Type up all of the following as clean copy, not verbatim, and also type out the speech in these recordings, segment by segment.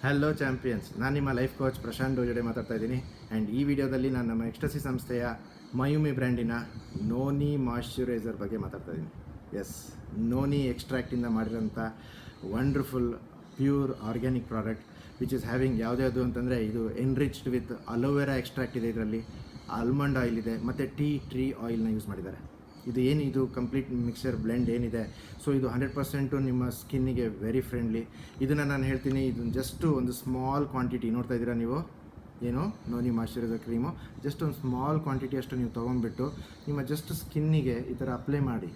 Hello champions, ನಾನು ನಿಮ್ಮ life coach Prashant ಜೊತೆ ಮಾತಾಡ್ತಾ ಇದ್ದೀನಿ. ಆ್ಯಂಡ್ ಈ ವಿಡಿಯೋದಲ್ಲಿ ನಾನು ನಮ್ಮ ಎಕ್ಸ್ಟಸಿ ಸಂಸ್ಥೆಯ ಮಯೂಮಿ ಬ್ರ್ಯಾಂಡಿನ ನೋನಿ ಮಾಯ್ಶ್ಚರೈಸರ್ ಬಗ್ಗೆ ಮಾತಾಡ್ತಾ ಇದ್ದೀನಿ. ಎಸ್, ನೋನಿ ಎಕ್ಸ್ಟ್ರಾಕ್ಟಿಂದ ಮಾಡಿರೋಂಥ wonderful pure organic product which is having ಯಾವುದ್ಯಾವುದು ಅಂತಂದರೆ, ಇದು ಎನ್ರಿಚ್ಡ್ ವಿತ್ ಅಲೋವೆರಾ ಎಕ್ಸ್ಟ್ರಾಕ್ಟ್ ಇದೆ, ಇದರಲ್ಲಿ ಆಲ್ಮಂಡ್ ಆಯಿಲ್ ಇದೆ, ಮತ್ತು ಟ್ರೀ ಆಯಿಲ್ನ ಯೂಸ್ ಮಾಡಿದ್ದಾರೆ. ಇದು ಕಂಪ್ಲೀಟ್ ಮಿಕ್ಸರ್ ಬ್ಲೆಂಡ್ ಏನಿದೆ, ಸೊ ಇದು 100% ನಿಮ್ಮ ಸ್ಕಿನ್ನಿಗೆ ವೆರಿ ಫ್ರೆಂಡ್ಲಿ. ಇದನ್ನು ನಾನು ಹೇಳ್ತೀನಿ, ಇದನ್ನು ಜಸ್ಟು ಒಂದು ಸ್ಮಾಲ್ ಕ್ವಾಂಟಿಟಿ ನೋಡ್ತಾ ಇದ್ದೀರಾ ನೀವು, ಏನು ನೋನಿ ಮಾಯ್ಶ್ಚರೈಸರ್ ಕ್ರೀಮು, ಜಸ್ಟ್ ಒಂದು ಸ್ಮಾಲ್ ಕ್ವಾಂಟಿಟಿ ಅಷ್ಟು ನೀವು ತೊಗೊಂಡ್ಬಿಟ್ಟು ನಿಮ್ಮ ಜಸ್ಟ್ ಸ್ಕಿನ್ನಿಗೆ ಈ ಥರ ಅಪ್ಲೈ ಮಾಡಿ.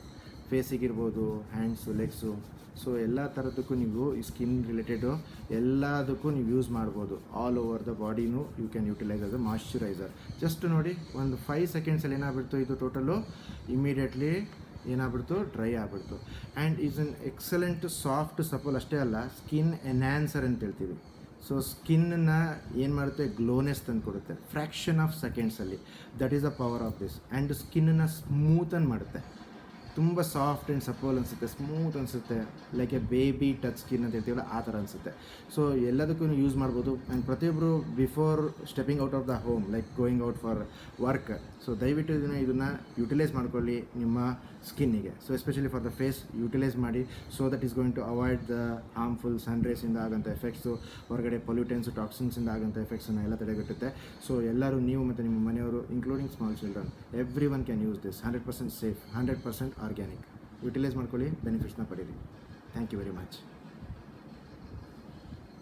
ಫೇಸಿಗಿರ್ಬೋದು, ಹ್ಯಾಂಡ್ಸು, ಲೆಗ್ಸು, ಸೊ ಎಲ್ಲ ಥರದಕ್ಕೂ ನೀವು ಈ ಸ್ಕಿನ್ ರಿಲೇಟೆಡು ಎಲ್ಲದಕ್ಕೂ ನೀವು ಯೂಸ್ ಮಾಡ್ಬೋದು. ಆಲ್ ಓವರ್ ದ ಬಾಡಿನೂ you can utilise as a moisturiser. Just ನೋಡಿ, ಒಂದು 5 ಸೆಕೆಂಡ್ಸಲ್ಲಿ ಏನಾಗ್ಬಿಡ್ತು, ಇದು ಟೋಟಲು ಇಮಿಡಿಯೇಟ್ಲಿ ಏನಾಗ್ಬಿಡ್ತು, ಡ್ರೈ ಆಗಿಬಿಡ್ತು. And is an excellent soft supple ಅಷ್ಟೇ ಅಲ್ಲ, ಸ್ಕಿನ್ ಎನ್ಹ್ಯಾನ್ಸರ್ ಅಂತ ಹೇಳ್ತೀವಿ. ಸೊ ಸ್ಕಿನ್ನ ಏನು ಮಾಡುತ್ತೆ, ಗ್ಲೋನೆಸ್ ತಂದು ಕೊಡುತ್ತೆ ಫ್ರ್ಯಾಕ್ಷನ್ ಆಫ್ ಸೆಕೆಂಡ್ಸಲ್ಲಿ. That is the power of this. And ಸ್ಕಿನ್ನನ್ನು ಸ್ಮೂತನ್ ಮಾಡುತ್ತೆ, ತುಂಬ ಸಾಫ್ಟ್ ಆ್ಯಂಡ್ ಸಪೋಲ್ ಅನಿಸುತ್ತೆ, ಸ್ಮೂತ್ ಅನಿಸುತ್ತೆ, like a baby touch skin ಅಂತ ಹೇಳ್ತೀವಲ್ಲ ಆ ಥರ ಅನಿಸುತ್ತೆ. ಸೊ ಎಲ್ಲದಕ್ಕೂ ಯೂಸ್ ಮಾಡ್ಬೋದು. ಆ್ಯಂಡ್ ಪ್ರತಿಯೊಬ್ಬರು before stepping out of the home, like going out for work, so ದಯವಿಟ್ಟು ಇದನ್ನು ಯುಟಿಲೈಸ್ ಮಾಡ್ಕೊಳ್ಳಿ ನಿಮ್ಮ ಸ್ಕಿನ್ನಿಗೆ. So especially for the face utilise ಮಾಡಿ, so that is going to avoid the harmful sun ರೇಸಿಂದ ಆಗೋಂಥ ಎಫೆಕ್ಟ್ಸು, ಹೊರಗಡೆ ಪೊಲ್ಯೂಟೆನ್ಸು, ಟಾಕ್ಸಿನ್ಸಿಂದ ಆಗೋಂಥ ಎಫೆಕ್ಟ್ಸನ್ನು ಎಲ್ಲ ತಡೆಗಟ್ಟುತ್ತೆ. ಸೊ ಎಲ್ಲರೂ, ನೀವು ಮತ್ತು ನಿಮ್ಮ ಮನೆಯವರು, including small children, every one can use this. 100% safe, 100% organic. Utilise ಮಾಡ್ಕೊಳ್ಳಿ, ಬೆನಿಫಿಟ್ಸ್ನ ಪಡೀರಿ. Thank you very much.